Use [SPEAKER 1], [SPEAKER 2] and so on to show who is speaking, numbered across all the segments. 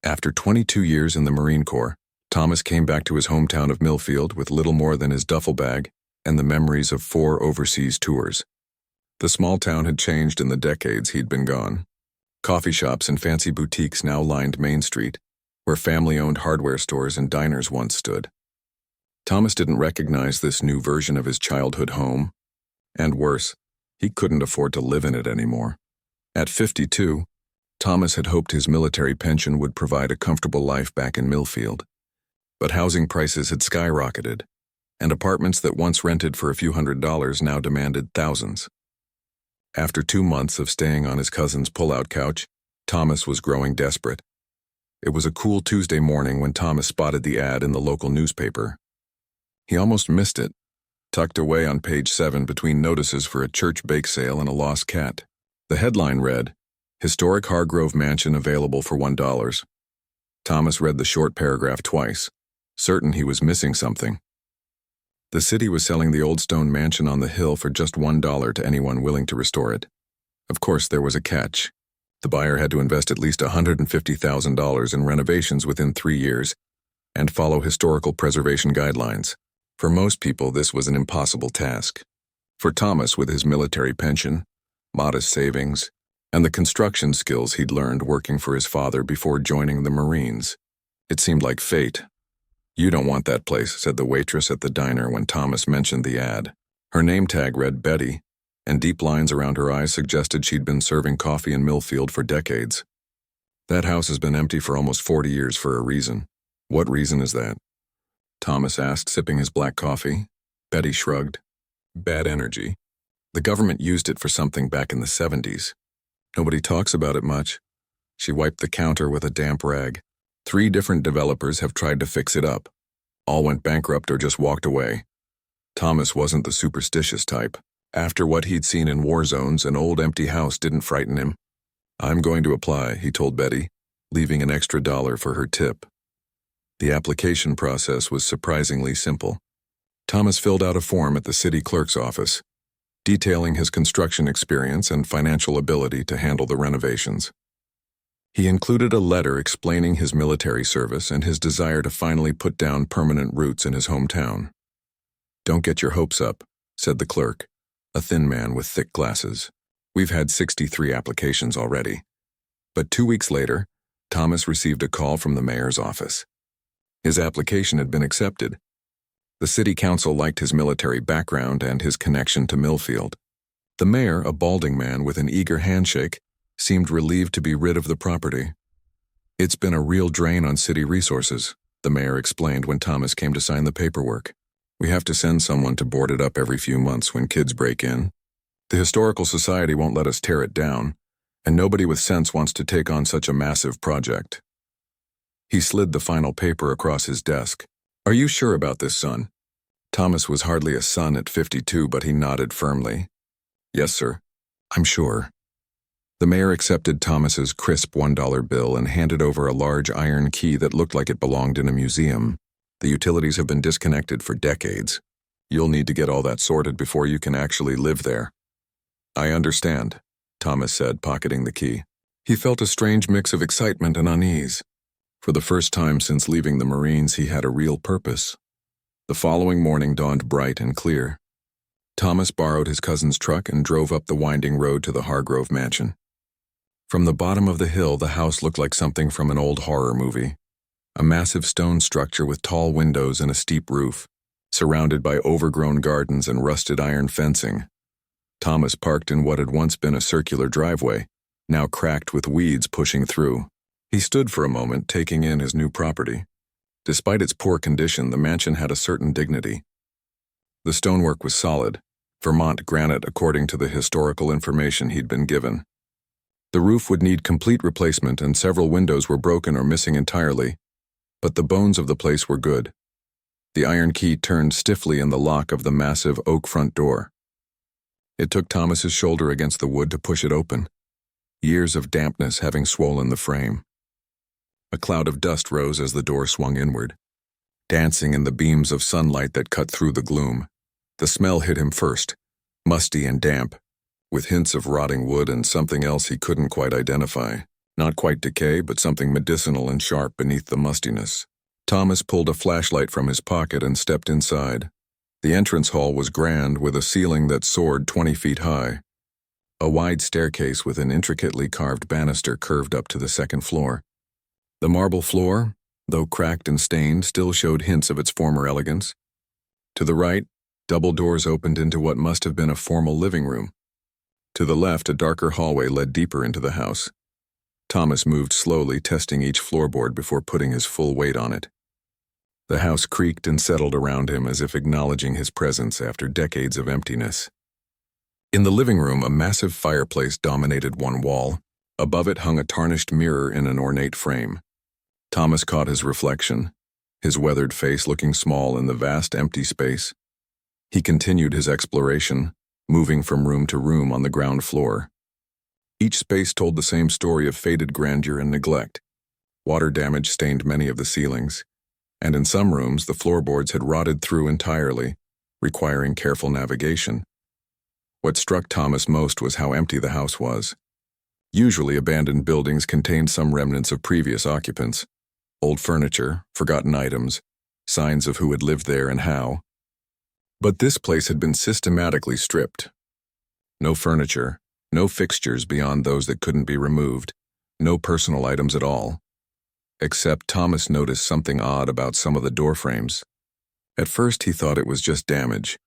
[SPEAKER 1] After 22 years in the Marine Corps, Thomas came back to his hometown of Millfield with little more than his duffel bag and the memories of 4 overseas tours. The small town had changed in the decades he'd been gone. Coffee shops and fancy boutiques now lined Main Street, where family-owned hardware stores and diners once stood. Thomas didn't recognize this new version of his childhood home, and worse, he couldn't afford to live in it anymore. At 52, Thomas had hoped his military pension would provide a comfortable life back in Millfield. But housing prices had skyrocketed, and apartments that once rented for a few $100s now demanded thousands. After 2 months of staying on his cousin's pull-out couch, Thomas was growing desperate. It was a cool Tuesday morning when Thomas spotted the ad in the local newspaper. He almost missed it, tucked away on page 7 between notices for a church bake sale and a lost cat. The headline read, "Historic Hargrove Mansion available for $1. Thomas read the short paragraph twice, certain he was missing something. The city was selling the old stone mansion on the hill for just $1 to anyone willing to restore it. Of course, there was a catch. The buyer had to invest at least $150,000 in renovations within 3 years and follow historical preservation guidelines. For most people, this was an impossible task. For Thomas, with his military pension, modest savings, and the construction skills he'd learned working for his father before joining the Marines, it seemed like fate. "You don't want that place," said the waitress at the diner when Thomas mentioned the ad. Her name tag read Betty, and deep lines around her eyes suggested she'd been serving coffee in Millfield for decades. "That house has been empty for almost 40 years for a reason." "What reason is that?" Thomas asked, sipping his black coffee. Betty shrugged. "Bad energy. The government used it for something back in the 70s. Nobody talks about it much." She wiped the counter with a damp rag. 3 different developers have tried to fix it up. All went bankrupt or just walked away. Thomas wasn't the superstitious type. After what he'd seen in war zones, an old empty house didn't frighten him. "I'm going to apply," he told Betty, leaving an extra $1 for her tip. The application process was surprisingly simple. Thomas filled out a form at the city clerk's office, detailing his construction experience and financial ability to handle the renovations. He included a letter explaining his military service and his desire to finally put down permanent roots in his hometown. "Don't get your hopes up," said the clerk, a thin man with thick glasses. "We've had 63 applications already." But 2 weeks later, Thomas received a call from the mayor's office. His application had been accepted. The city council liked his military background and his connection to Millfield. The mayor, a balding man with an eager handshake, seemed relieved to be rid of the property. "It's been a real drain on city resources," the mayor explained when Thomas came to sign the paperwork. "We have to send someone to board it up every few months when kids break in. The Historical Society won't let us tear it down, and nobody with sense wants to take on such a massive project." He slid the final paper across his desk. "Are you sure about this, son?" Thomas was hardly a son at 52, but he nodded firmly. "Yes, sir. I'm sure." The mayor accepted Thomas's crisp $1 bill and handed over a large iron key that looked like it belonged in a museum. "The utilities have been disconnected for decades. You'll need to get all that sorted before you can actually live there." "I understand," Thomas said, pocketing the key. He felt a strange mix of excitement and unease. For the first time since leaving the Marines, he had a real purpose. The following morning dawned bright and clear. Thomas borrowed his cousin's truck and drove up the winding road to the Hargrove mansion. From the bottom of the hill, the house looked like something from an old horror movie. A massive stone structure with tall windows and a steep roof, surrounded by overgrown gardens and rusted iron fencing. Thomas parked in what had once been a circular driveway, now cracked with weeds pushing through. He stood for a moment, taking in his new property. Despite its poor condition, the mansion had a certain dignity. The stonework was solid, Vermont granite according to the historical information he'd been given. The roof would need complete replacement and several windows were broken or missing entirely, but the bones of the place were good. The iron key turned stiffly in the lock of the massive oak front door. It took Thomas's shoulder against the wood to push it open, years of dampness having swollen the frame. A cloud of dust rose as the door swung inward, dancing in the beams of sunlight that cut through the gloom. The smell hit him first, musty and damp, with hints of rotting wood and something else he couldn't quite identify. Not quite decay, but something medicinal and sharp beneath the mustiness. Thomas pulled a flashlight from his pocket and stepped inside. The entrance hall was grand, with a ceiling that soared 20 feet high. A wide staircase with an intricately carved banister curved up to the second floor. The marble floor, though cracked and stained, still showed hints of its former elegance. To the right, double doors opened into what must have been a formal living room. To the left, a darker hallway led deeper into the house. Thomas moved slowly, testing each floorboard before putting his full weight on it. The house creaked and settled around him as if acknowledging his presence after decades of emptiness. In the living room, a massive fireplace dominated one wall. Above it hung a tarnished mirror in an ornate frame. Thomas caught his reflection, his weathered face looking small in the vast empty space. He continued his exploration, moving from room to room on the ground floor. Each space told the same story of faded grandeur and neglect. Water damage stained many of the ceilings, and in some rooms the floorboards had rotted through entirely, requiring careful navigation. What struck Thomas most was how empty the house was. Usually abandoned buildings contained some remnants of previous occupants. Old furniture, forgotten items, signs of who had lived there and how. But this place had been systematically stripped. No furniture, no fixtures beyond those that couldn't be removed, no personal items at all. Except Thomas noticed something odd about some of the door frames. At first he thought it was just damage,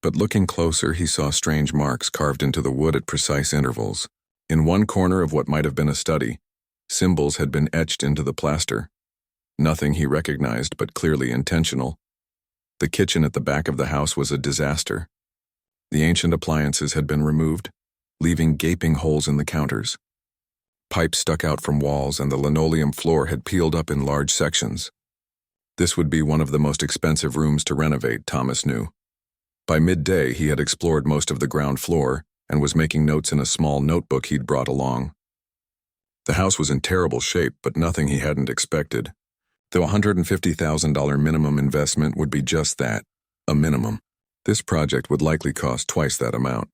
[SPEAKER 1] but looking closer he saw strange marks carved into the wood at precise intervals. In one corner of what might have been a study, symbols had been etched into the plaster. Nothing he recognized, but clearly intentional. The kitchen at the back of the house was a disaster. The ancient appliances had been removed, leaving gaping holes in the counters. Pipes stuck out from walls, and the linoleum floor had peeled up in large sections. This would be one of the most expensive rooms to renovate, Thomas knew. By midday, he had explored most of the ground floor and was making notes in a small notebook he'd brought along. The house was in terrible shape, but nothing he hadn't expected. The $150,000 minimum investment would be just that, a minimum. This project would likely cost twice that amount.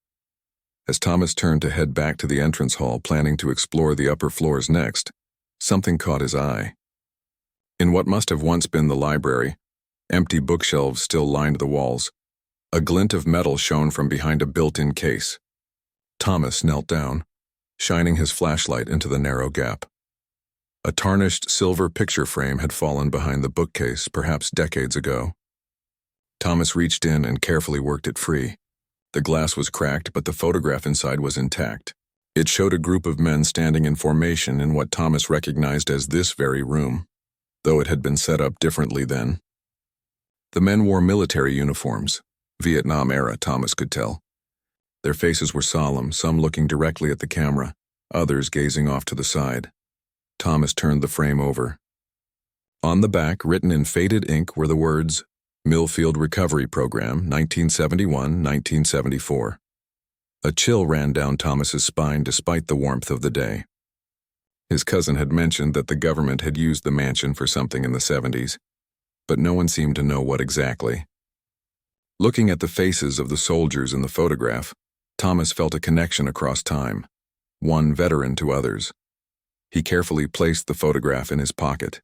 [SPEAKER 1] As Thomas turned to head back to the entrance hall, planning to explore the upper floors next, something caught his eye. In what must have once been the library, empty bookshelves still lined the walls. A glint of metal shone from behind a built-in case. Thomas knelt down, shining his flashlight into the narrow gap. A tarnished silver picture frame had fallen behind the bookcase, perhaps decades ago. Thomas reached in and carefully worked it free. The glass was cracked, but the photograph inside was intact. It showed a group of men standing in formation in what Thomas recognized as this very room, though it had been set up differently then. The men wore military uniforms, Vietnam era, Thomas could tell. Their faces were solemn, some looking directly at the camera, others gazing off to the side. Thomas turned the frame over. On the back, written in faded ink, were the words, Millfield Recovery Program, 1971-1974. A chill ran down Thomas's spine despite the warmth of the day. His cousin had mentioned that the government had used the mansion for something in the 70s, but no one seemed to know what exactly. Looking at the faces of the soldiers in the photograph, Thomas felt a connection across time, one veteran to others. He carefully placed the photograph in his pocket.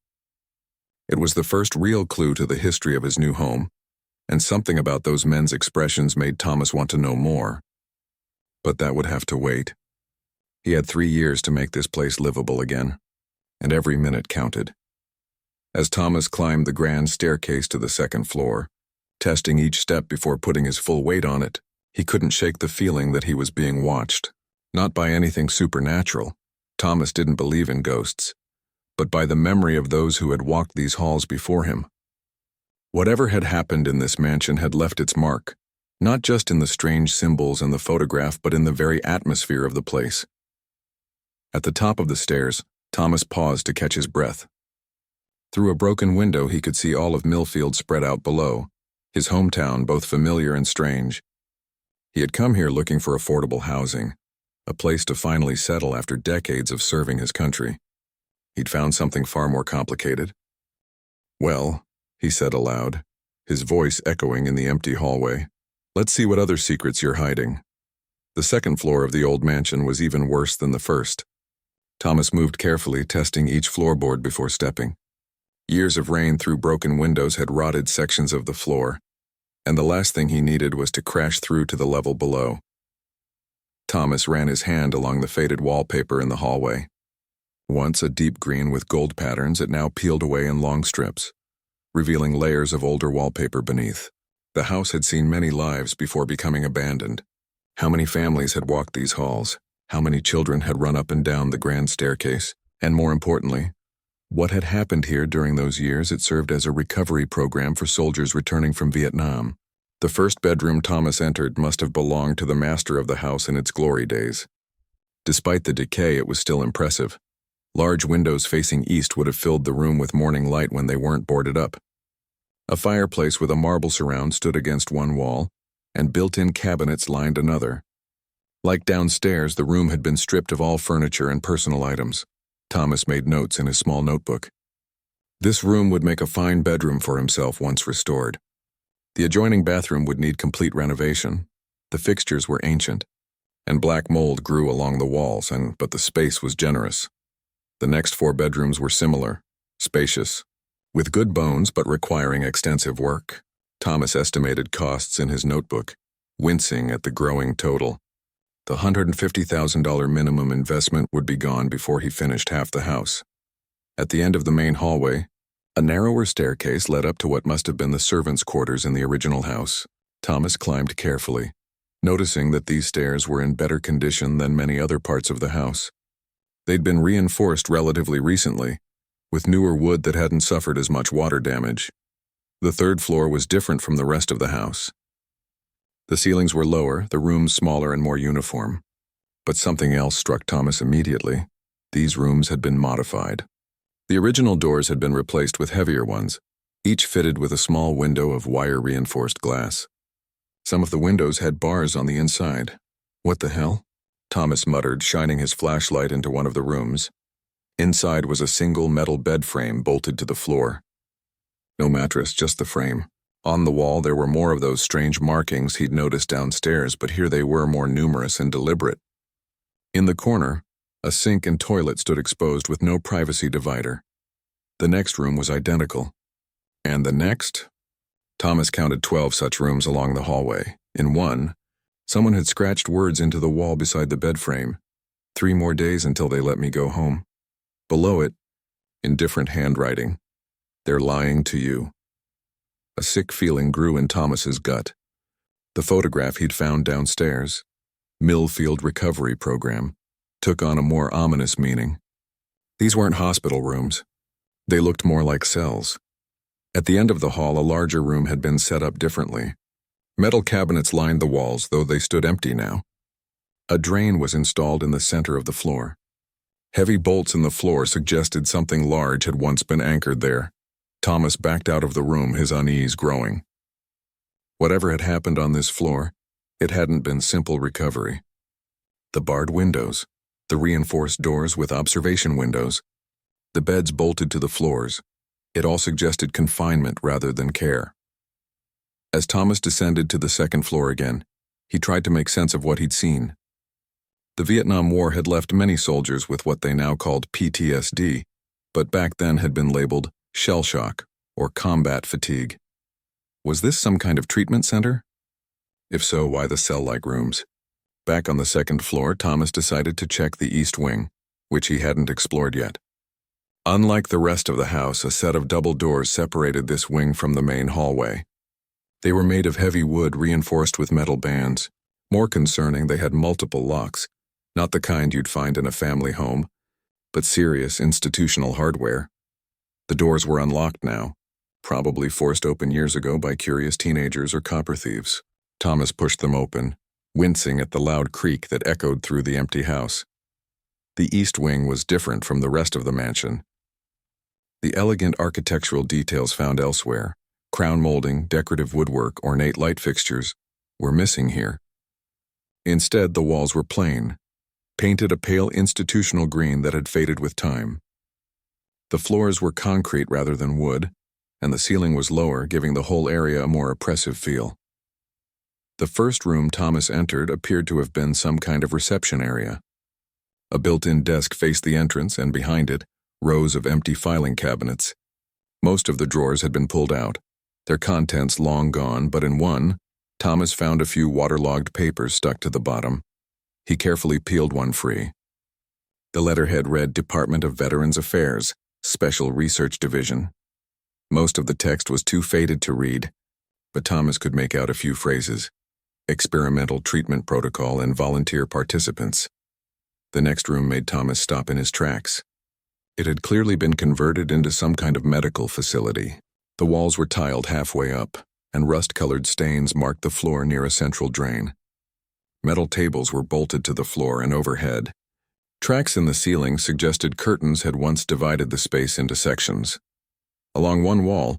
[SPEAKER 1] It was the first real clue to the history of his new home, and something about those men's expressions made Thomas want to know more. But that would have to wait. He had 3 years to make this place livable again, and every minute counted. As Thomas climbed the grand staircase to the second floor, testing each step before putting his full weight on it, he couldn't shake the feeling that he was being watched. Not by anything supernatural. Thomas didn't believe in ghosts, but by the memory of those who had walked these halls before him. Whatever had happened in this mansion had left its mark, not just in the strange symbols and the photograph, but in the very atmosphere of the place. At the top of the stairs, Thomas paused to catch his breath. Through a broken window, he could see all of Millfield spread out below, his hometown both familiar and strange. He had come here looking for affordable housing, a place to finally settle after decades of serving his country. He'd found something far more complicated. Well, he said aloud, his voice echoing in the empty hallway, let's see what other secrets you're hiding. The second floor of the old mansion was even worse than the first. Thomas moved carefully, testing each floorboard before stepping. Years of rain through broken windows had rotted sections of the floor, and the last thing he needed was to crash through to the level below. Thomas ran his hand along the faded wallpaper in the hallway. Once a deep green with gold patterns, it now peeled away in long strips, revealing layers of older wallpaper beneath. The house had seen many lives before becoming abandoned. How many families had walked these halls? How many children had run up and down the grand staircase? And more importantly, what had happened here during those years? It served as a recovery program for soldiers returning from Vietnam. The first bedroom Thomas entered must have belonged to the master of the house in its glory days. Despite the decay, it was still impressive. Large windows facing east would have filled the room with morning light when they weren't boarded up. A fireplace with a marble surround stood against one wall, and built-in cabinets lined another. Like downstairs, the room had been stripped of all furniture and personal items. Thomas made notes in his small notebook. This room would make a fine bedroom for himself once restored. The adjoining bathroom would need complete renovation. The fixtures were ancient, and black mold grew along the walls, but the space was generous. The next 4 bedrooms were similar, spacious, with good bones but requiring extensive work. Thomas estimated costs in his notebook, wincing at the growing total. The $150,000 minimum investment would be gone before he finished half the house. At the end of the main hallway, a narrower staircase led up to what must have been the servants' quarters in the original house. Thomas climbed carefully, noticing that these stairs were in better condition than many other parts of the house. They'd been reinforced relatively recently, with newer wood that hadn't suffered as much water damage. The 3rd floor was different from the rest of the house. The ceilings were lower, the rooms smaller and more uniform. But something else struck Thomas immediately. These rooms had been modified. The original doors had been replaced with heavier ones, each fitted with a small window of wire-reinforced glass. Some of the windows had bars on the inside. What the hell? Thomas muttered, shining his flashlight into one of the rooms. Inside was a single metal bed frame bolted to the floor. No mattress, just the frame. On the wall there were more of those strange markings he'd noticed downstairs, but here they were more numerous and deliberate. In the corner, a sink and toilet stood exposed with no privacy divider. The next room was identical. And the next? Thomas counted 12 such rooms along the hallway. In one, someone had scratched words into the wall beside the bed frame. 3 more days until they let me go home. Below it, in different handwriting, they're lying to you. A sick feeling grew in Thomas's gut. The photograph he'd found downstairs, Millfield Recovery Program, took on a more ominous meaning. These weren't hospital rooms. They looked more like cells. At the end of the hall, a larger room had been set up differently. Metal cabinets lined the walls, though they stood empty now. A drain was installed in the center of the floor. Heavy bolts in the floor suggested something large had once been anchored there. Thomas backed out of the room, his unease growing. Whatever had happened on this floor, it hadn't been simple recovery. The barred windows, the reinforced doors with observation windows, the beds bolted to the floors, it all suggested confinement rather than care. As Thomas descended to the 2nd floor again, he tried to make sense of what he'd seen. The Vietnam War had left many soldiers with what they now called PTSD, but back then had been labeled shell shock or combat fatigue. Was this some kind of treatment center? If so, why the cell-like rooms? Back on the 2nd floor, Thomas decided to check the east wing, which he hadn't explored yet. Unlike the rest of the house, a set of double doors separated this wing from the main hallway. They were made of heavy wood reinforced with metal bands. More concerning, they had multiple locks, not the kind you'd find in a family home, but serious institutional hardware. The doors were unlocked now, probably forced open years ago by curious teenagers or copper thieves. Thomas pushed them open, wincing at the loud creak that echoed through the empty house. The east wing was different from the rest of the mansion. The elegant architectural details found elsewhere, crown molding, decorative woodwork, ornate light fixtures, were missing here. Instead, the walls were plain, painted a pale institutional green that had faded with time. The floors were concrete rather than wood, and the ceiling was lower, giving the whole area a more oppressive feel. The first room Thomas entered appeared to have been some kind of reception area. A built-in desk faced the entrance, and behind it, rows of empty filing cabinets. Most of the drawers had been pulled out, their contents long gone, but in one, Thomas found a few waterlogged papers stuck to the bottom. He carefully peeled one free. The letterhead read Department of Veterans Affairs, Special Research Division. Most of the text was too faded to read, but Thomas could make out a few phrases. Experimental treatment protocol and volunteer participants. The next room made Thomas stop in his tracks. It had clearly been converted into some kind of medical facility. The walls were tiled halfway up, and rust-colored stains marked the floor near a central drain. Metal tables were bolted to the floor and overhead. Tracks in the ceiling suggested curtains had once divided the space into sections. Along one wall,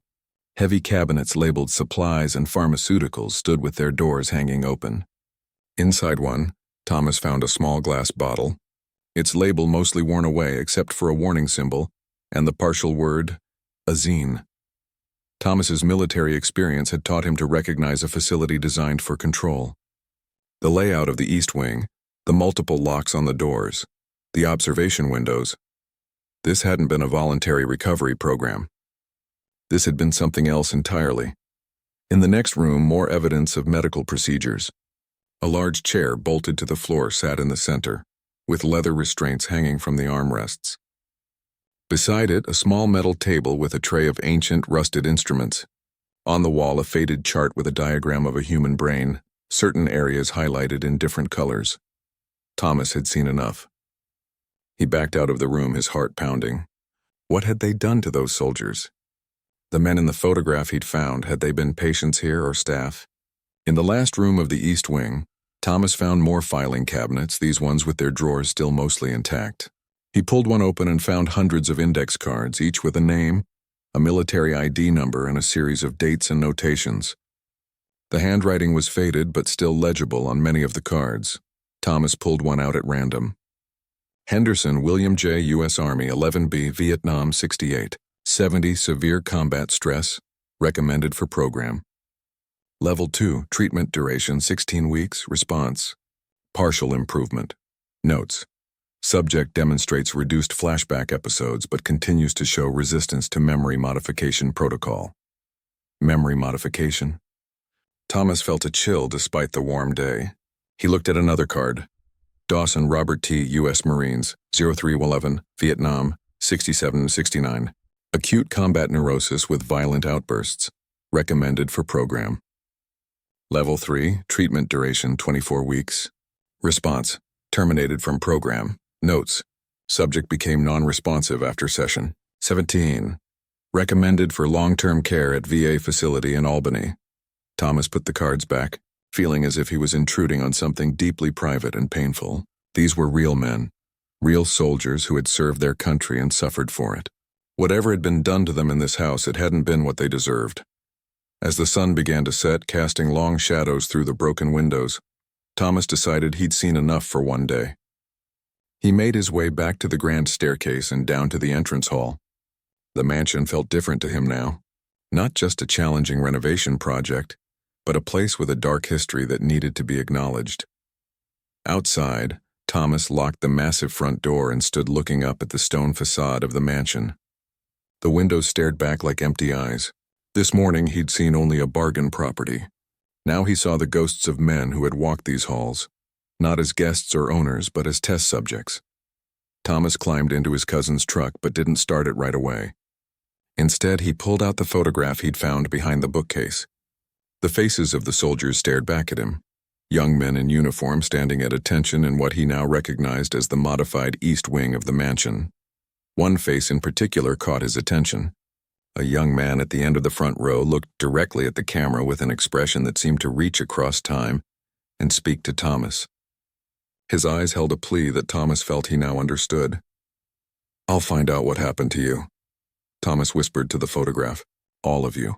[SPEAKER 1] heavy cabinets labeled supplies and pharmaceuticals stood with their doors hanging open. Inside one, Thomas found a small glass bottle, its label mostly worn away except for a warning symbol and the partial word, azine. Thomas's military experience had taught him to recognize a facility designed for control. The layout of the East Wing, the multiple locks on the doors, the observation windows. This hadn't been a voluntary recovery program. This had been something else entirely. In the next room, more evidence of medical procedures. A large chair bolted to the floor sat in the center, with leather restraints hanging from the armrests. Beside it, a small metal table with a tray of ancient, rusted instruments. On the wall, a faded chart with a diagram of a human brain, certain areas highlighted in different colors. Thomas had seen enough. He backed out of the room, his heart pounding. What had they done to those soldiers? The men in the photograph he'd found, had they been patients here or staff? In the last room of the East Wing, Thomas found more filing cabinets, these ones with their drawers still mostly intact. He pulled one open and found hundreds of index cards, each with a name, a military ID number, and a series of dates and notations. The handwriting was faded but still legible on many of the cards. Thomas pulled one out at random. Henderson, William J., U.S. Army, 11B, Vietnam, 68. 70 severe combat stress, recommended for program. Level 2, treatment duration 16 weeks, response. Partial improvement. Notes. Subject demonstrates reduced flashback episodes but continues to show resistance to memory modification protocol. Memory modification. Thomas felt a chill despite the warm day. He looked at another card. Dawson Robert T., U.S. Marines, 0311, Vietnam, 67-69. Acute combat neurosis with violent outbursts. Recommended for program. Level 3, treatment duration 24 weeks. Response, terminated from program. Notes, subject became non-responsive after session. 17. Recommended for long-term care at VA facility in Albany. Thomas put the cards back, feeling as if he was intruding on something deeply private and painful. These were real men, real soldiers who had served their country and suffered for it. Whatever had been done to them in this house, it hadn't been what they deserved. As the sun began to set, casting long shadows through the broken windows, Thomas decided he'd seen enough for one day. He made his way back to the grand staircase and down to the entrance hall. The mansion felt different to him now. Not just a challenging renovation project, but a place with a dark history that needed to be acknowledged. Outside, Thomas locked the massive front door and stood looking up at the stone facade of the mansion. The windows stared back like empty eyes. This morning he'd seen only a bargain property. Now he saw the ghosts of men who had walked these halls, not as guests or owners, but as test subjects. Thomas climbed into his cousin's truck but didn't start it right away. Instead, he pulled out the photograph he'd found behind the bookcase. The faces of the soldiers stared back at him, young men in uniform standing at attention in what he now recognized as the modified East Wing of the mansion. One face in particular caught his attention. A young man at the end of the front row looked directly at the camera with an expression that seemed to reach across time and speak to Thomas. His eyes held a plea that Thomas felt he now understood. "I'll find out what happened to you," Thomas whispered to the photograph. "All of you."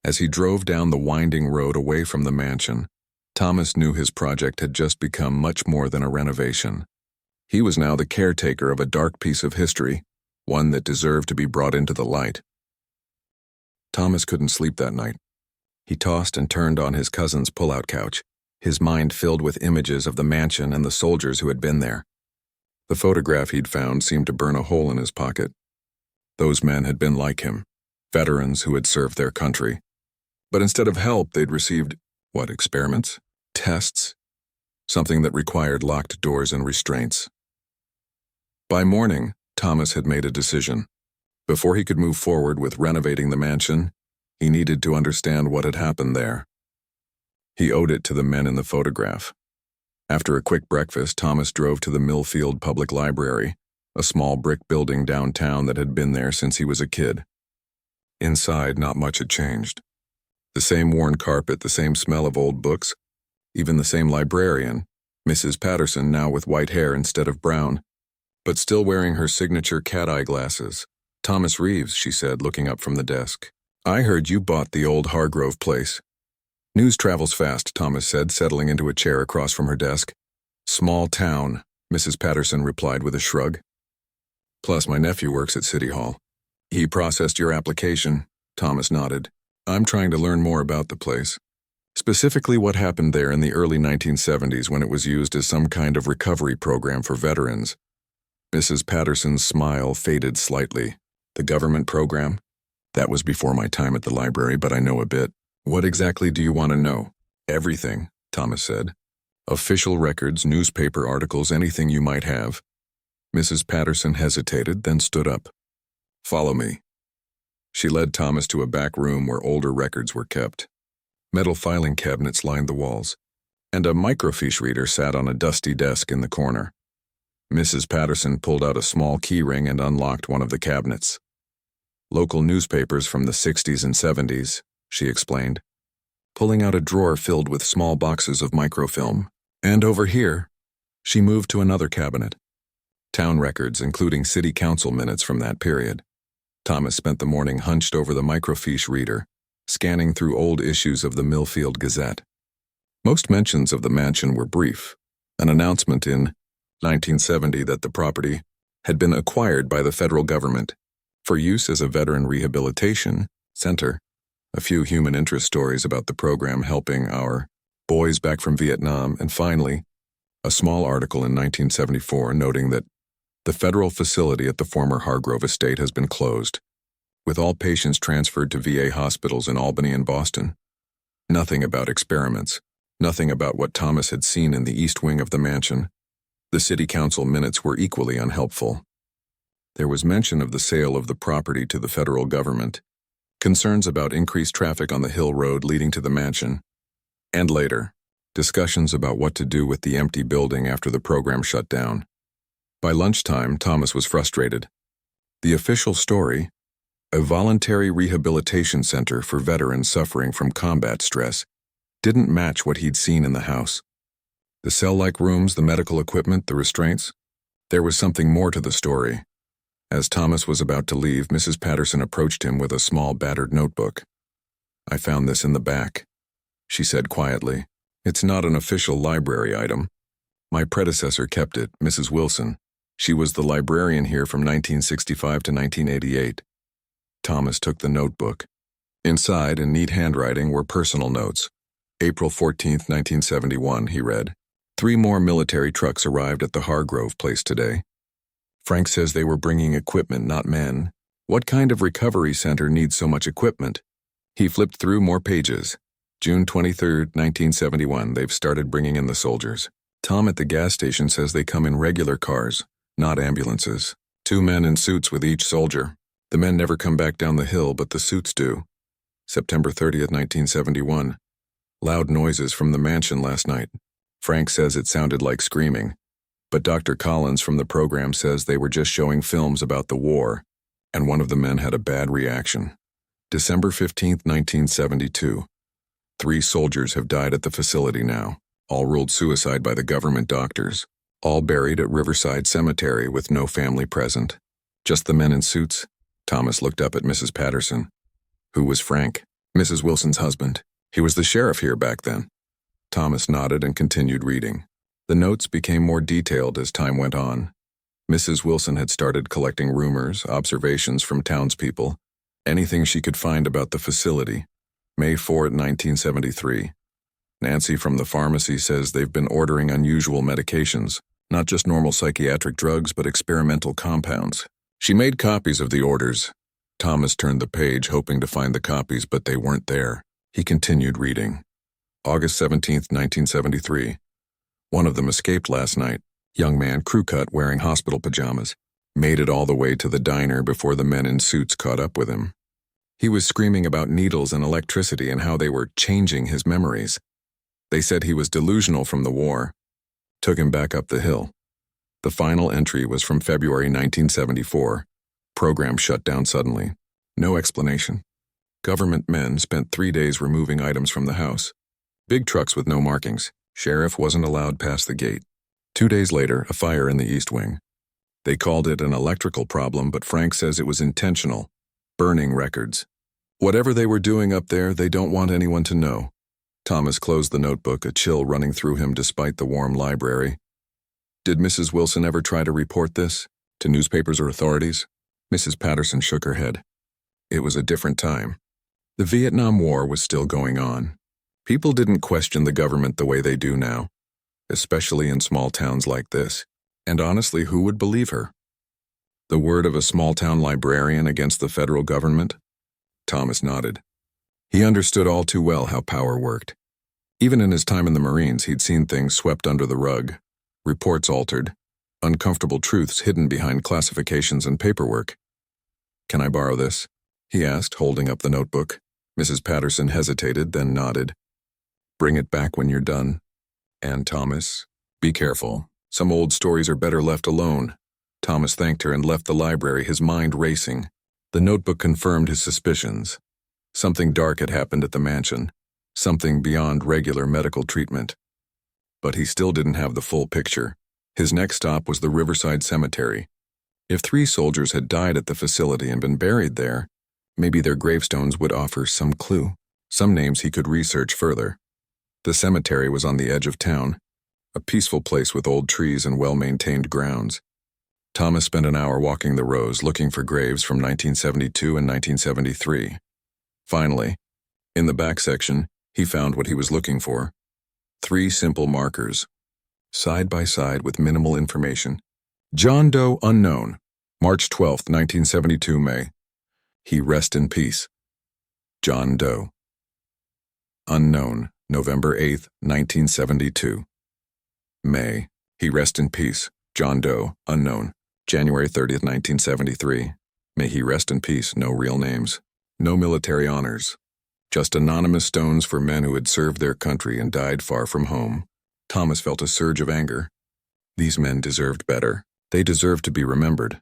[SPEAKER 1] As he drove down the winding road away from the mansion, Thomas knew his project had just become much more than a renovation. He was now the caretaker of a dark piece of history, one that deserved to be brought into the light. Thomas couldn't sleep that night. He tossed and turned on his cousin's pull-out couch, his mind filled with images of the mansion and the soldiers who had been there. The photograph he'd found seemed to burn a hole in his pocket. Those men had been like him, veterans who had served their country. But instead of help, they'd received, experiments? Tests? Something that required locked doors and restraints. By morning, Thomas had made a decision. Before he could move forward with renovating the mansion, he needed to understand what had happened there. He owed it to the men in the photograph. After a quick breakfast, Thomas drove to the Millfield Public Library, a small brick building downtown that had been there since he was a kid. Inside, not much had changed. The same worn carpet, the same smell of old books, even the same librarian, Mrs. Patterson, now with white hair instead of brown, but still wearing her signature cat-eye glasses. "Thomas Reeves," she said, looking up from the desk. "I heard you bought the old Hargrove place." "News travels fast," Thomas said, settling into a chair across from her desk. "Small town," Mrs. Patterson replied with a shrug. "Plus, my nephew works at City Hall." "He processed your application," Thomas nodded. "I'm trying to learn more about the place. Specifically what happened there in the early 1970s when it was used as some kind of recovery program for veterans." Mrs. Patterson's smile faded slightly. "The government program? That was before my time at the library, but I know a bit." "What exactly do you want to know?" "Everything," Thomas said. "Official records, newspaper articles, anything you might have." Mrs. Patterson hesitated, then stood up. "Follow me." She led Thomas to a back room where older records were kept. Metal filing cabinets lined the walls, and a microfiche reader sat on a dusty desk in the corner. Mrs. Patterson pulled out a small key ring and unlocked one of the cabinets. "Local newspapers from the 60s and 70s, she explained, pulling out a drawer filled with small boxes of microfilm. "And over here," she moved to another cabinet. Town records, including city council minutes from that period. Thomas spent the morning hunched over the microfiche reader, scanning through old issues of the Millfield Gazette. Most mentions of the mansion were brief. An announcement in 1970 that the property had been acquired by the federal government for use as a veteran rehabilitation center. A few human interest stories about the program helping our boys back from Vietnam, and finally, a small article in 1974 noting that the federal facility at the former Hargrove estate has been closed, with all patients transferred to VA hospitals in Albany and Boston. Nothing about experiments, nothing about what Thomas had seen in the east wing of the mansion. The city council minutes were equally unhelpful. There was mention of the sale of the property to the federal government, concerns about increased traffic on the hill road leading to the mansion, and later, discussions about what to do with the empty building after the program shut down. By lunchtime, Thomas was frustrated. The official story, a voluntary rehabilitation center for veterans suffering from combat stress, didn't match what he'd seen in the house. The cell-like rooms, the medical equipment, the restraints. There was something more to the story. As Thomas was about to leave, Mrs. Patterson approached him with a small battered notebook. "I found this in the back," she said quietly. "It's not an official library item. My predecessor kept it, Mrs. Wilson. She was the librarian here from 1965 to 1988. Thomas took the notebook. Inside, in neat handwriting, were personal notes. "April 14, 1971, he read. 3 more military trucks arrived at the Hargrove place today. Frank says they were bringing equipment, not men. What kind of recovery center needs so much equipment?" He flipped through more pages. "June 23, 1971, they've started bringing in the soldiers. Tom at the gas station says they come in regular cars, not ambulances. 2 men in suits with each soldier. The men never come back down the hill, but the suits do. September 30th, 1971. Loud noises from the mansion last night. Frank says it sounded like screaming, but Dr. Collins from the program says they were just showing films about the war, and one of the men had a bad reaction. December 15th, 1972. 3 soldiers have died at the facility now, all ruled suicide by the government doctors, all buried at Riverside Cemetery with no family present. Just the men in suits?" Thomas looked up at Mrs. Patterson. "Who was Frank?" "Mrs. Wilson's husband. He was the sheriff here back then." Thomas nodded and continued reading. The notes became more detailed as time went on. Mrs. Wilson had started collecting rumors, observations from townspeople, anything she could find about the facility. May 4, 1973. Nancy from the pharmacy says they've been ordering unusual medications, Not just normal psychiatric drugs, but experimental compounds. She made copies of the orders. Thomas turned the page, hoping to find the copies, but they weren't there. He continued reading. August 17th, 1973. One of them escaped last night. Young man, crew cut, wearing hospital pajamas. Made it all the way to the diner before the men in suits caught up with him. He was screaming about needles and electricity and how they were changing his memories. They said he was delusional from the war. Took him back up the hill. The final entry was from February 1974. Program shut down suddenly. No explanation. Government men spent 3 days removing items from the house. Big trucks with no markings. Sheriff wasn't allowed past the gate. 2 days later, a fire in the East Wing. They called it an electrical problem, but Frank says it was intentional. Burning records. Whatever they were doing up there, they don't want anyone to know. Thomas closed the notebook, a chill running through him despite the warm library. Did Mrs. Wilson ever try to report this? To newspapers or authorities? Mrs. Patterson shook her head. It was a different time. The Vietnam War was still going on. People didn't question the government the way they do now, especially in small towns like this. And honestly, who would believe her? The word of a small-town librarian against the federal government? Thomas nodded. He understood all too well how power worked. Even in his time in the Marines, he'd seen things swept under the rug, reports altered, uncomfortable truths hidden behind classifications and paperwork. Can I borrow this? He asked, holding up the notebook. Mrs. Patterson hesitated, then nodded. Bring it back when you're done. And Thomas, be careful. Some old stories are better left alone. Thomas thanked her and left the library, his mind racing. The notebook confirmed his suspicions. Something dark had happened at the mansion, something beyond regular medical treatment. But he still didn't have the full picture. His next stop was the Riverside Cemetery. If 3 soldiers had died at the facility and been buried there, maybe their gravestones would offer some clue, some names he could research further. The cemetery was on the edge of town, a peaceful place with old trees and well-maintained grounds. Thomas spent an hour walking the rows looking for graves from 1972 and 1973. Finally, in the back section, he found what he was looking for. 3 simple markers, side by side with minimal information. John Doe unknown, March 12, 1972, May. He rest in peace. John Doe. Unknown, November 8, 1972. May. He rest in peace. John Doe, unknown. January 30th, 1973. May he rest in peace. No real names. No military honors. Just anonymous stones for men who had served their country and died far from home. Thomas felt a surge of anger. These men deserved better. They deserved to be remembered.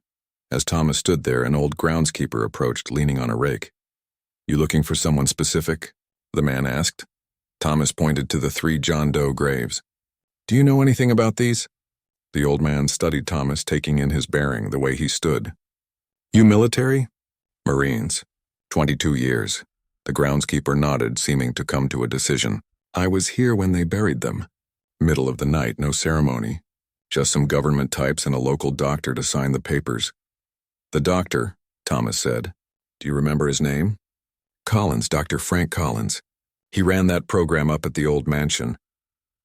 [SPEAKER 1] As Thomas stood there, an old groundskeeper approached, leaning on a rake. You looking for someone specific? The man asked. Thomas pointed to the 3 John Doe graves. Do you know anything about these? The old man studied Thomas, taking in his bearing, the way he stood. You military? Marines. 22 years. The groundskeeper nodded, seeming to come to a decision. I was here when they buried them. Middle of the night, no ceremony. Just some government types and a local doctor to sign the papers. The doctor, Thomas said. Do you remember his name? Collins, Dr. Frank Collins. He ran that program up at the old mansion.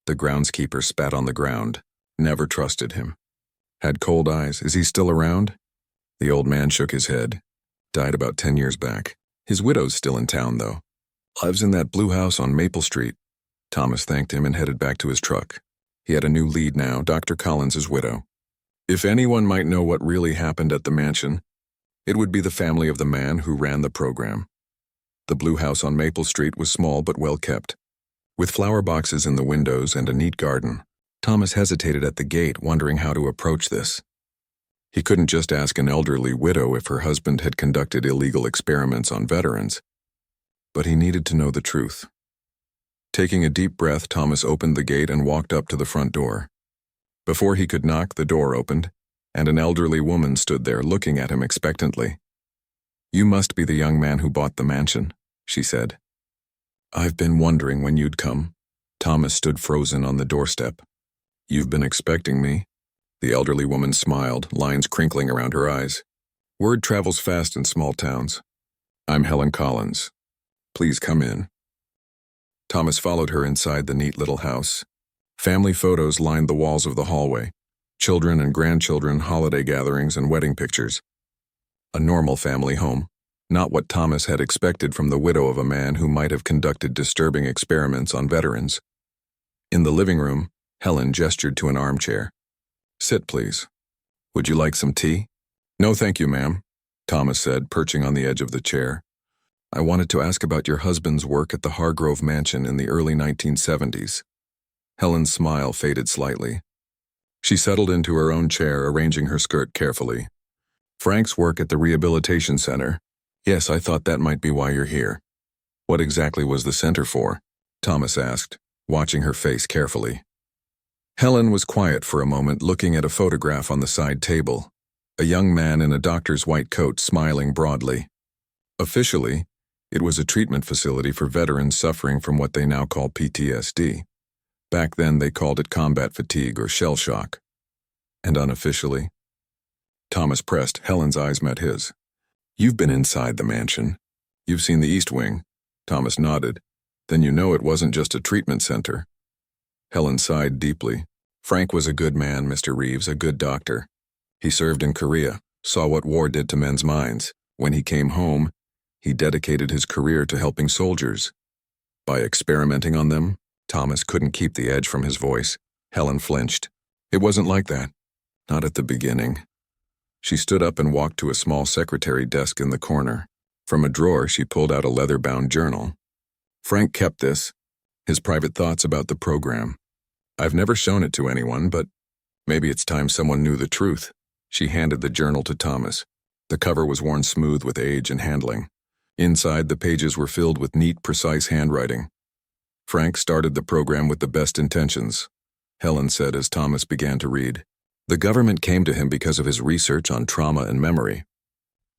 [SPEAKER 1] The groundskeeper spat on the ground. Never trusted him. Had cold eyes. Is he still around? The old man shook his head. Died about 10 years back. His widow's still in town, though. Lives in that blue house on Maple Street. Thomas thanked him and headed back to his truck. He had a new lead now, Dr. Collins' widow. If anyone might know what really happened at the mansion, it would be the family of the man who ran the program. The blue house on Maple Street was small but well kept, with flower boxes in the windows and a neat garden. Thomas hesitated at the gate, wondering how to approach this. He couldn't just ask an elderly widow if her husband had conducted illegal experiments on veterans, but he needed to know the truth. Taking a deep breath, Thomas opened the gate and walked up to the front door. Before he could knock, the door opened, and an elderly woman stood there looking at him expectantly. You must be the young man who bought the mansion, she said. I've been wondering when you'd come. Thomas stood frozen on the doorstep. You've been expecting me? The elderly woman smiled, lines crinkling around her eyes. Word travels fast in small towns. I'm Helen Collins. Please come in. Thomas followed her inside the neat little house. Family photos lined the walls of the hallway. children and grandchildren, holiday gatherings, and wedding pictures. A normal family home, not what Thomas had expected from the widow of a man who might have conducted disturbing experiments on veterans. In the living room, Helen gestured to an armchair. "Sit, please. Would you like some tea?" "No, thank you, ma'am," Thomas said, perching on the edge of the chair. "I wanted to ask about your husband's work at the Hargrove Mansion in the early 1970s. Helen's smile faded slightly. She settled into her own chair, arranging her skirt carefully. "Frank's work at the rehabilitation center. Yes, I thought that might be why you're here." "What exactly was the center for?" Thomas asked, watching her face carefully. Helen was quiet for a moment, looking at a photograph on the side table. A young man in a doctor's white coat smiling broadly. Officially, it was a treatment facility for veterans suffering from what they now call PTSD. Back then they called it combat fatigue or shell shock. And unofficially? Thomas pressed. Helen's eyes met his. "You've been inside the mansion. You've seen the East Wing." Thomas nodded. "Then you know it wasn't just a treatment center." Helen sighed deeply. "Frank was a good man, Mr. Reeves, a good doctor. He served in Korea, saw what war did to men's minds. When he came home, he dedicated his career to helping soldiers. By experimenting on them?" Thomas couldn't keep the edge from his voice. Helen flinched. "It wasn't like that. Not at the beginning." She stood up and walked to a small secretary desk in the corner. From a drawer, she pulled out a leather-bound journal. "Frank kept this, his private thoughts about the program. I've never shown it to anyone, but maybe it's time someone knew the truth." She handed the journal to Thomas. The cover was worn smooth with age and handling. Inside, the pages were filled with neat, precise handwriting. "Frank started the program with the best intentions," Helen said as Thomas began to read. "The government came to him because of his research on trauma and memory.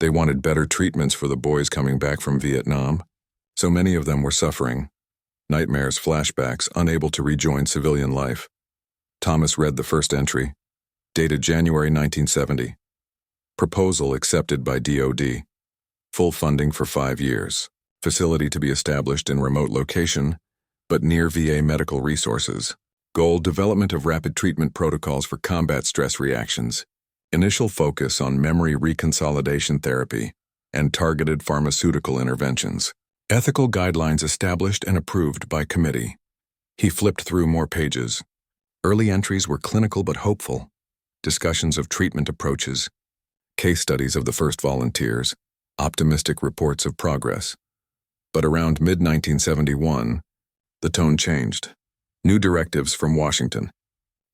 [SPEAKER 1] They wanted better treatments for the boys coming back from Vietnam. So many of them were suffering. Nightmares, flashbacks, unable to rejoin civilian life." Thomas read the first entry, dated January 1970. "Proposal accepted by DOD. Full funding for 5 years. Facility to be established in remote location, but near VA medical resources. Goal: development of rapid treatment protocols for combat stress reactions. Initial focus on memory reconsolidation therapy and targeted pharmaceutical interventions. Ethical guidelines established and approved by committee." He flipped through more pages. Early entries were clinical but hopeful. Discussions of treatment approaches, case studies of the first volunteers, optimistic reports of progress. But around mid-1971, the tone changed. New directives from Washington.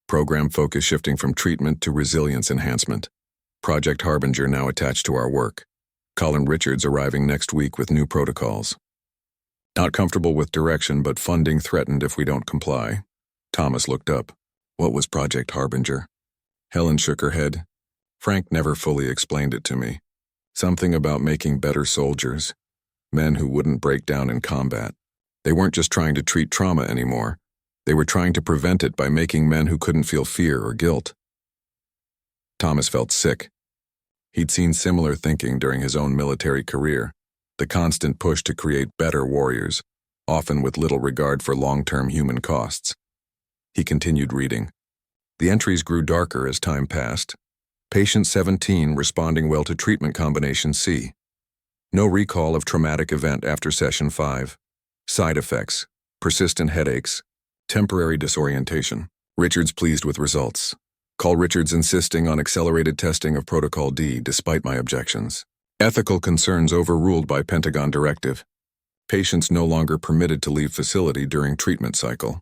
[SPEAKER 1] Program focus shifting from treatment to resilience enhancement. Project Harbinger now attached to our work. Colin Richards arriving next week with new protocols. Not comfortable with direction, but funding threatened if we don't comply. Thomas looked up. What was Project Harbinger? Helen shook her head. Frank never fully explained it to me. Something about making better soldiers. Men who wouldn't break down in combat. They weren't just trying to treat trauma anymore. They were trying to prevent it by making men who couldn't feel fear or guilt. Thomas felt sick. He'd seen similar thinking during his own military career. The constant push to create better warriors, often with little regard for long-term human costs. He continued reading. The entries grew darker as time passed. Patient 17 responding well to treatment combination C. No recall of traumatic event after session 5. Side effects, persistent headaches, temporary disorientation. Richards pleased with results. Call Richards insisting on accelerated testing of Protocol D despite my objections. Ethical concerns overruled by Pentagon directive. Patients no longer permitted to leave facility during treatment cycle.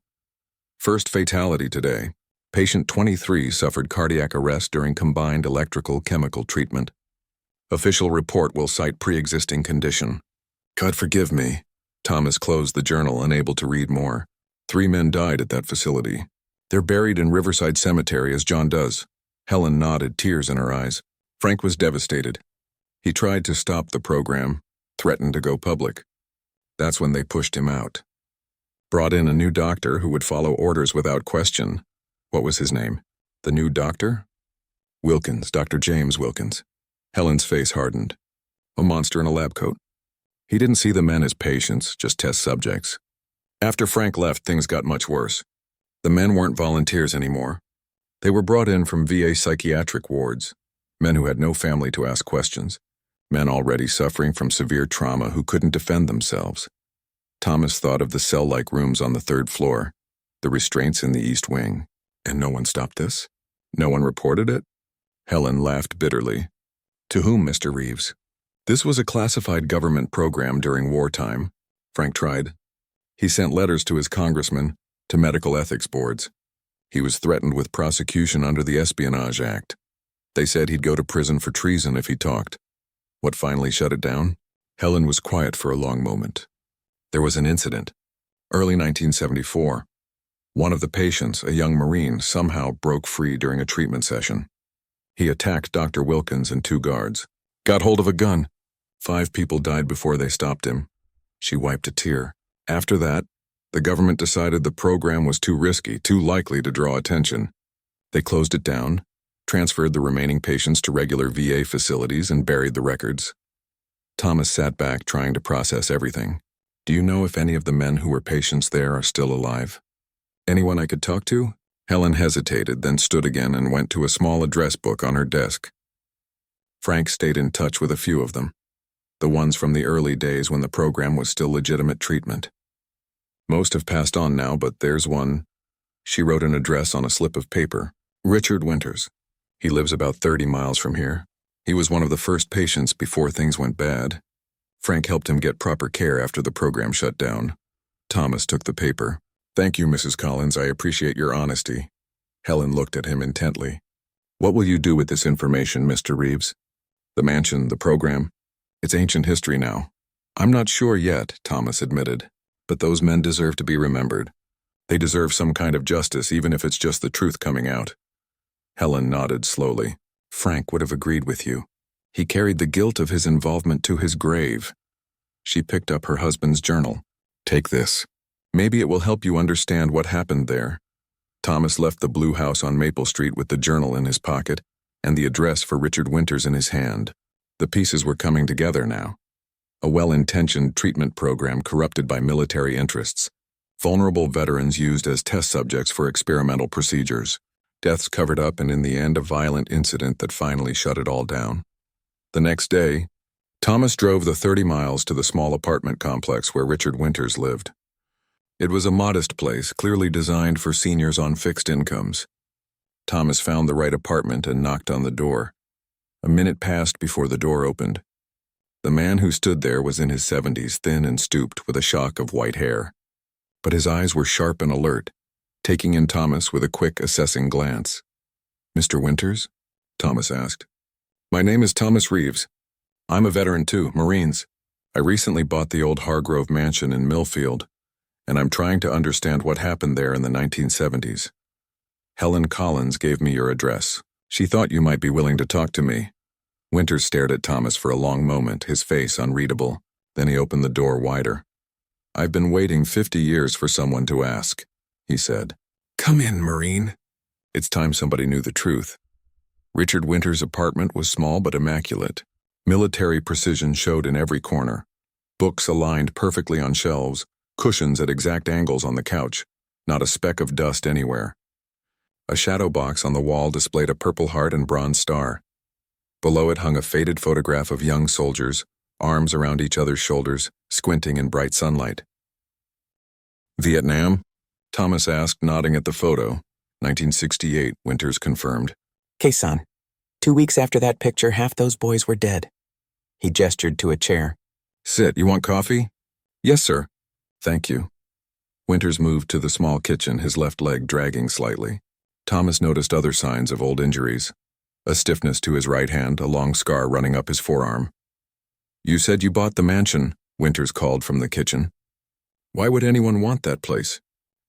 [SPEAKER 1] First fatality today. Patient 23 suffered cardiac arrest during combined electrical chemical treatment. Official report will cite pre-existing condition. God forgive me. Thomas closed the journal, unable to read more. 3 men died at that facility. They're buried in Riverside Cemetery as John does. Helen nodded, tears in her eyes. Frank was devastated. He tried to stop the program, threatened to go public. That's when they pushed him out. Brought in a new doctor who would follow orders without question. What was his name? The new doctor? Wilkins, Dr. James Wilkins. Helen's face hardened. A monster in a lab coat. He didn't see the men as patients, just test subjects. After Frank left, things got much worse. The men weren't volunteers anymore. They were brought in from VA psychiatric wards, men who had no family to ask questions, men already suffering from severe trauma who couldn't defend themselves. Thomas thought of the cell-like rooms on the third floor, the restraints in the East Wing. And no one stopped this? No one reported it? Helen laughed bitterly. To whom, Mr. Reeves? This was a classified government program during wartime, Frank tried. He sent letters to his congressman, to medical ethics boards. He was threatened with prosecution under the Espionage Act. They said he'd go to prison for treason if he talked. What finally shut it down? Helen was quiet for a long moment. There was an incident. Early 1974. One of the patients, a young Marine, somehow broke free during a treatment session. He attacked Dr. Wilkins and 2 guards. Got hold of a gun. 5 people died before they stopped him. She wiped a tear. After that, the government decided the program was too risky, too likely to draw attention. They closed it down, transferred the remaining patients to regular VA facilities, and buried the records. Thomas sat back, trying to process everything. Do you know if any of the men who were patients there are still alive? Anyone I could talk to? Helen hesitated, then stood again and went to a small address book on her desk. Frank stayed in touch with a few of them, the ones from the early days when the program was still legitimate treatment. Most have passed on now, but there's one. She wrote an address on a slip of paper. Richard Winters. He lives about 30 miles from here. He was one of the first patients before things went bad. Frank helped him get proper care after the program shut down. Thomas took the paper. Thank you, Mrs. Collins. I appreciate your honesty. Helen looked at him intently. What will you do with this information, Mr. Reeves? The mansion, the program? It's ancient history now. I'm not sure yet, Thomas admitted, but those men deserve to be remembered. They deserve some kind of justice, even if it's just the truth coming out. Helen nodded slowly. Frank would have agreed with you. He carried the guilt of his involvement to his grave. She picked up her husband's journal. Take this. Maybe it will help you understand what happened there. Thomas left the blue house on Maple Street with the journal in his pocket and the address for Richard Winters in his hand. The pieces were coming together now. A well-intentioned treatment program corrupted by military interests. Vulnerable veterans used as test subjects for experimental procedures. Deaths covered up, and in the end, a violent incident that finally shut it all down. The next day, Thomas drove the 30 miles to the small apartment complex where Richard Winters lived. It was a modest place, clearly designed for seniors on fixed incomes. Thomas found the right apartment and knocked on the door. A minute passed before the door opened. The man who stood there was in his 70s, thin and stooped, with a shock of white hair. But his eyes were sharp and alert, taking in Thomas with a quick, assessing glance. Mr. Winters? Thomas asked. My name is Thomas Reeves. I'm a veteran too, Marines. I recently bought the old Hargrove Mansion in Millfield, and I'm trying to understand what happened there in the 1970s. Helen Collins gave me your address. She thought you might be willing to talk to me. Winters stared at Thomas for a long moment, his face unreadable. Then he opened the door wider. I've been waiting 50 years for someone to ask, he said. Come in, Marine. It's time somebody knew the truth. Richard Winters' apartment was small but immaculate. Military precision showed in every corner. Books aligned perfectly on shelves, cushions at exact angles on the couch, not a speck of dust anywhere. A shadow box on the wall displayed a Purple Heart and bronze star. Below it hung a faded photograph of young soldiers, arms around each other's shoulders, squinting in bright sunlight. Vietnam? Thomas asked, nodding at the photo. 1968, Winters confirmed.
[SPEAKER 2] Khe-san, 2 weeks after that picture, half those boys were dead. He gestured to a chair.
[SPEAKER 1] Sit, you want coffee? Yes, sir. Thank you. Winters moved to the small kitchen, his left leg dragging slightly. Thomas noticed other signs of old injuries. A stiffness to his right hand, a long scar running up his forearm. You said you bought the mansion, Winters called from the kitchen. Why would anyone want that place?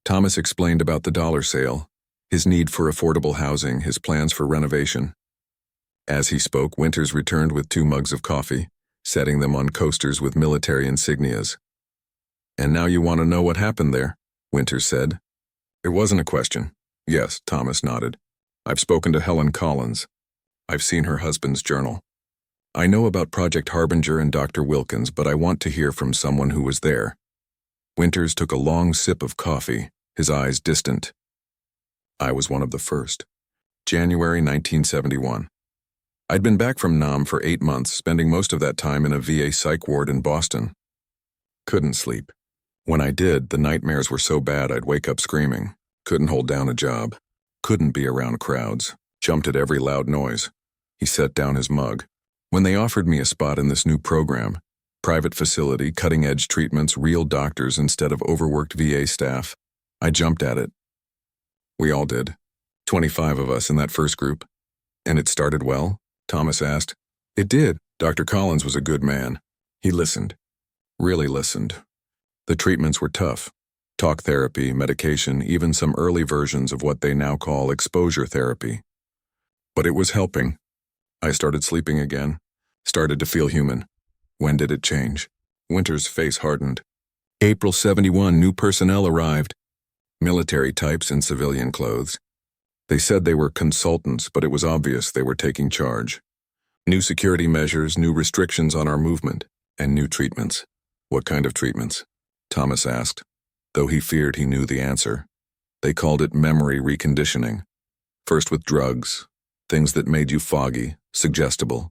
[SPEAKER 1] Thomas explained about the dollar sale, his need for affordable housing, his plans for renovation. As he spoke, Winters returned with 2 mugs of coffee, setting them on coasters with military insignias. And now you want to know what happened there, Winters said. It wasn't a question. Yes, Thomas nodded. I've spoken to Helen Collins. I've seen her husband's journal. I know about Project Harbinger and Dr. Wilkins, but I want to hear from someone who was there. Winters took a long sip of coffee, his eyes distant. I was one of the first. January 1971. I'd been back from Nam for 8 months, spending most of that time in a VA psych ward in Boston. Couldn't sleep. When I did, the nightmares were so bad I'd wake up screaming. Couldn't hold down a job. Couldn't be around crowds. Jumped at every loud noise. He set down his mug. When they offered me a spot in this new program, private facility, cutting-edge treatments, real doctors instead of overworked VA staff, I jumped at it. We all did. 25 of us in that first group. And it started well? Thomas asked. It did. Dr. Collins was a good man. He listened. Really listened. The treatments were tough. Talk therapy, medication, even some early versions of what they now call exposure therapy. But it was helping. I started sleeping again. Started to feel human. When did it change? Winter's face hardened. April 71, new personnel arrived. Military types in civilian clothes. They said they were consultants, but it was obvious they were taking charge. New security measures, new restrictions on our movement, and new treatments. What kind of treatments? Thomas asked, though he feared he knew the answer. They called it memory reconditioning. First with drugs, things that made you foggy, suggestible.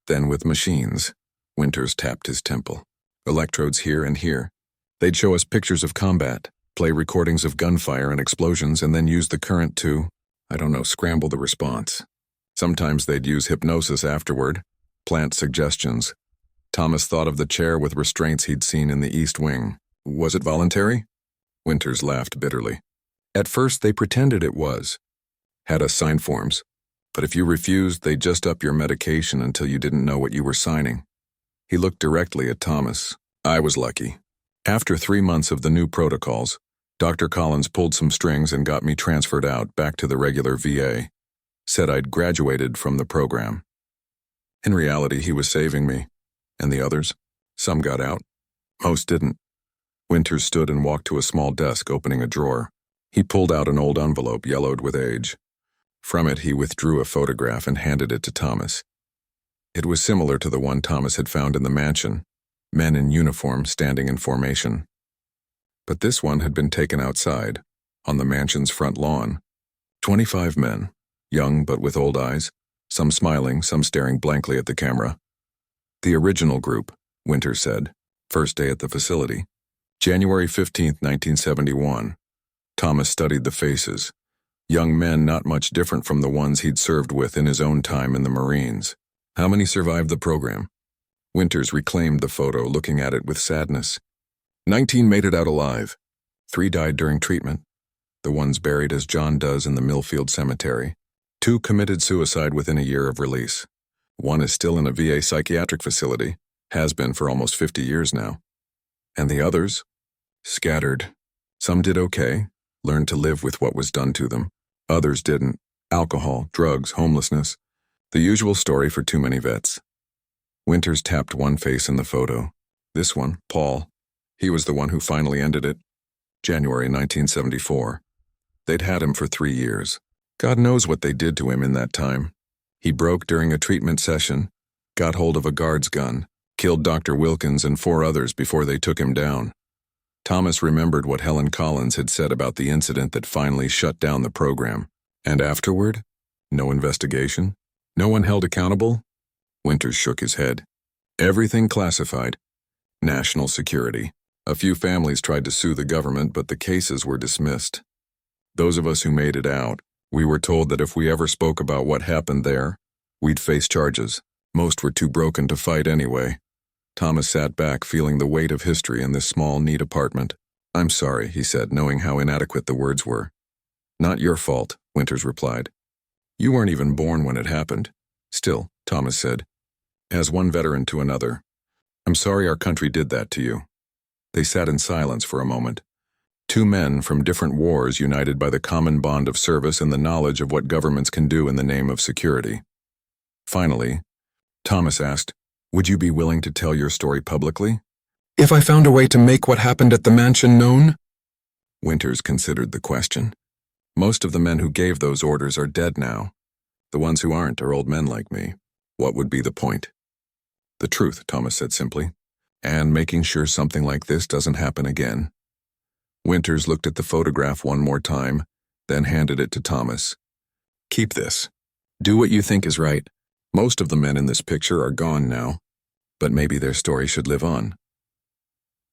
[SPEAKER 1] Then with machines. Winters tapped his temple. Electrodes here and here. They'd show us pictures of combat, play recordings of gunfire and explosions, and then use the current to, scramble the response. Sometimes they'd use hypnosis afterward, plant suggestions. Thomas thought of the chair with restraints he'd seen in the East Wing. Was it voluntary? Winters laughed bitterly. At first, they pretended it was. Had us sign forms. But if you refused, they'd just up your medication until you didn't know what you were signing. He looked directly at Thomas. I was lucky. After 3 months of the new protocols, Dr. Collins pulled some strings and got me transferred out back to the regular VA. Said I'd graduated from the program. In reality, he was saving me. And the others? Some got out. Most didn't. Winters stood and walked to a small desk, opening a drawer. He pulled out an old envelope yellowed with age. From it, he withdrew a photograph and handed it to Thomas. It was similar to the one Thomas had found in the mansion, men in uniform standing in formation. But this one had been taken outside, on the mansion's front lawn. 25 men, young but with old eyes, some smiling, some staring blankly at the camera. The original group, Winters said, first day at the facility. January 15, 1971. Thomas studied the faces. Young men not much different from the ones he'd served with in his own time in the Marines. How many survived the program? Winters reclaimed the photo, looking at it with sadness. 19 made it out alive. 3 died during treatment. The ones buried as John does in the Millfield Cemetery. 2 committed suicide within a year of release. 1 is still in a VA psychiatric facility, has been for almost 50 years now. And the others? Scattered. Some did okay, learned to live with what was done to them. Others didn't. Alcohol, drugs, homelessness. The usual story for too many vets. Winters tapped one face in the photo. This one, Paul. He was the one who finally ended it. January 1974. They'd had him for 3 years. God knows what they did to him in that time. He broke during a treatment session, got hold of a guard's gun, killed Dr. Wilkins and 4 others before they took him down. Thomas remembered what Helen Collins had said about the incident that finally shut down the program. And afterward? No investigation? No one held accountable? Winters shook his head. Everything classified. National security. A few families tried to sue the government, but the cases were dismissed. Those of us who made it out, we were told that if we ever spoke about what happened there, we'd face charges. Most were too broken to fight anyway. Thomas sat back, feeling the weight of history in this small, neat apartment. I'm sorry, he said, knowing how inadequate the words were. Not your fault, Winters replied. You weren't even born when it happened. Still, Thomas said, as one veteran to another, I'm sorry our country did that to you. They sat in silence for a moment. 2 men from different wars united by the common bond of service and the knowledge of what governments can do in the name of security. Finally, Thomas asked, would you be willing to tell your story publicly? If I found a way to make what happened at the mansion known? Winters considered the question. Most of the men who gave those orders are dead now. The ones who aren't are old men like me. What would be the point? The truth, Thomas said simply, and making sure something like this doesn't happen again. Winters looked at the photograph one more time, then handed it to Thomas. Keep this. Do what you think is right. Most of the men in this picture are gone now, but maybe their story should live on.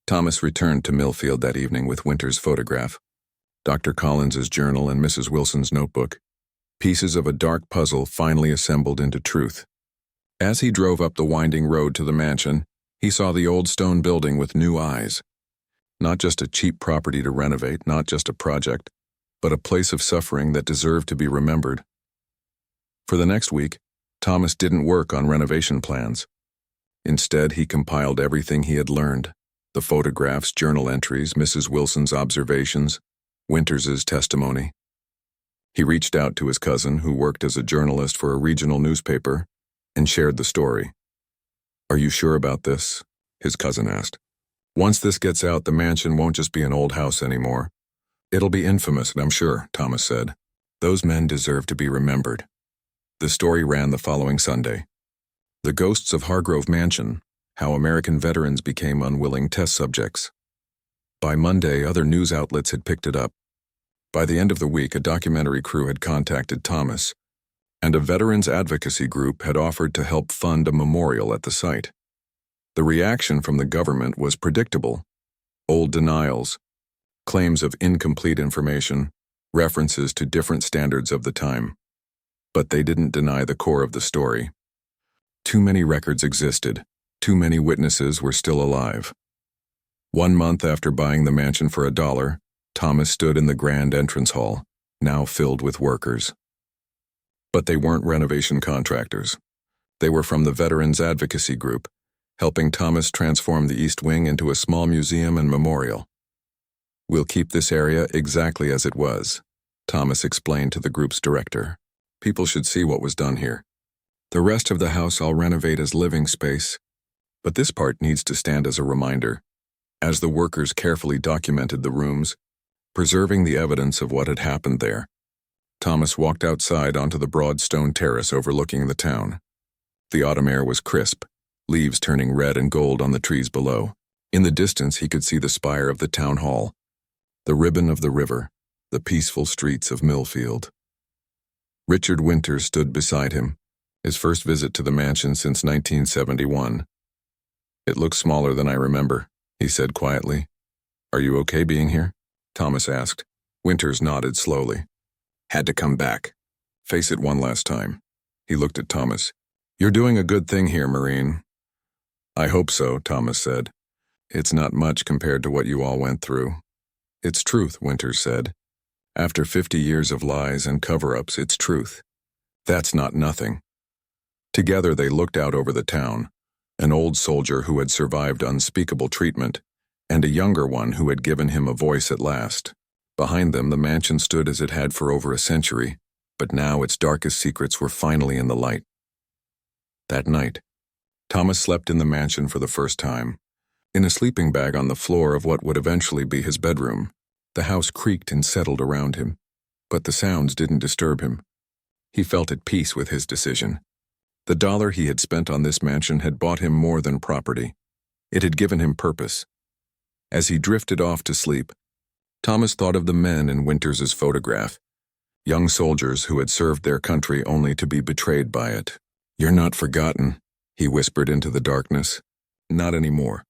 [SPEAKER 1] Thomas returned to Millfield that evening with Winter's photograph, Dr. Collins's journal, and Mrs. Wilson's notebook. Pieces of a dark puzzle finally assembled into truth. As he drove up the winding road to the mansion, he saw the old stone building with new eyes. Not just a cheap property to renovate, not just a project, but a place of suffering that deserved to be remembered. For the next week, Thomas didn't work on renovation plans. Instead, he compiled everything he had learned: the photographs, journal entries, Mrs. Wilson's observations, Winters's testimony. He reached out to his cousin, who worked as a journalist for a regional newspaper, and shared the story. "Are you sure about this?" his cousin asked. "Once this gets out, the mansion won't just be an old house anymore. It'll be infamous, I'm sure," Thomas said. "Those men deserve to be remembered." The story ran the following Sunday. The Ghosts of Hargrove Mansion: How American Veterans Became Unwilling Test Subjects. By Monday, other news outlets had picked it up. By the end of the week, a documentary crew had contacted Thomas, and a veterans advocacy group had offered to help fund a memorial at the site. The reaction from the government was predictable: old denials, claims of incomplete information, references to different standards of the time. But they didn't deny the core of the story. Too many records existed. Too many witnesses were still alive. 1 month after buying the mansion for $1, Thomas stood in the grand entrance hall, now filled with workers. But they weren't renovation contractors. They were from the Veterans Advocacy Group, helping Thomas transform the East Wing into a small museum and memorial. "We'll keep this area exactly as it was," Thomas explained to the group's director. "People should see what was done here. The rest of the house I'll renovate as living space, but this part needs to stand as a reminder." As the workers carefully documented the rooms, preserving the evidence of what had happened there, Thomas walked outside onto the broad stone terrace overlooking the town. The autumn air was crisp, leaves turning red and gold on the trees below. In the distance, he could see the spire of the town hall, the ribbon of the river, the peaceful streets of Millfield. Richard Winters stood beside him, his first visit to the mansion since 1971. "It looks smaller than I remember," he said quietly. "Are you okay being here?" Thomas asked. Winters nodded slowly. "Had to come back. Face it one last time." He looked at Thomas. "You're doing a good thing here, Marine." "I hope so," Thomas said. "It's not much compared to what you all went through." "It's truth," Winters said. "After 50 years of lies and cover-ups, it's truth. That's not nothing." Together they looked out over the town, an old soldier who had survived unspeakable treatment, and a younger one who had given him a voice at last. Behind them, the mansion stood as it had for over a century, but now its darkest secrets were finally in the light. That night, Thomas slept in the mansion for the first time, in a sleeping bag on the floor of what would eventually be his bedroom. The house creaked and settled around him, but the sounds didn't disturb him. He felt at peace with his decision. The dollar he had spent on this mansion had bought him more than property. It had given him purpose. As he drifted off to sleep, Thomas thought of the men in Winters's photograph, young soldiers who had served their country only to be betrayed by it. "You're not forgotten," he whispered into the darkness. "Not anymore."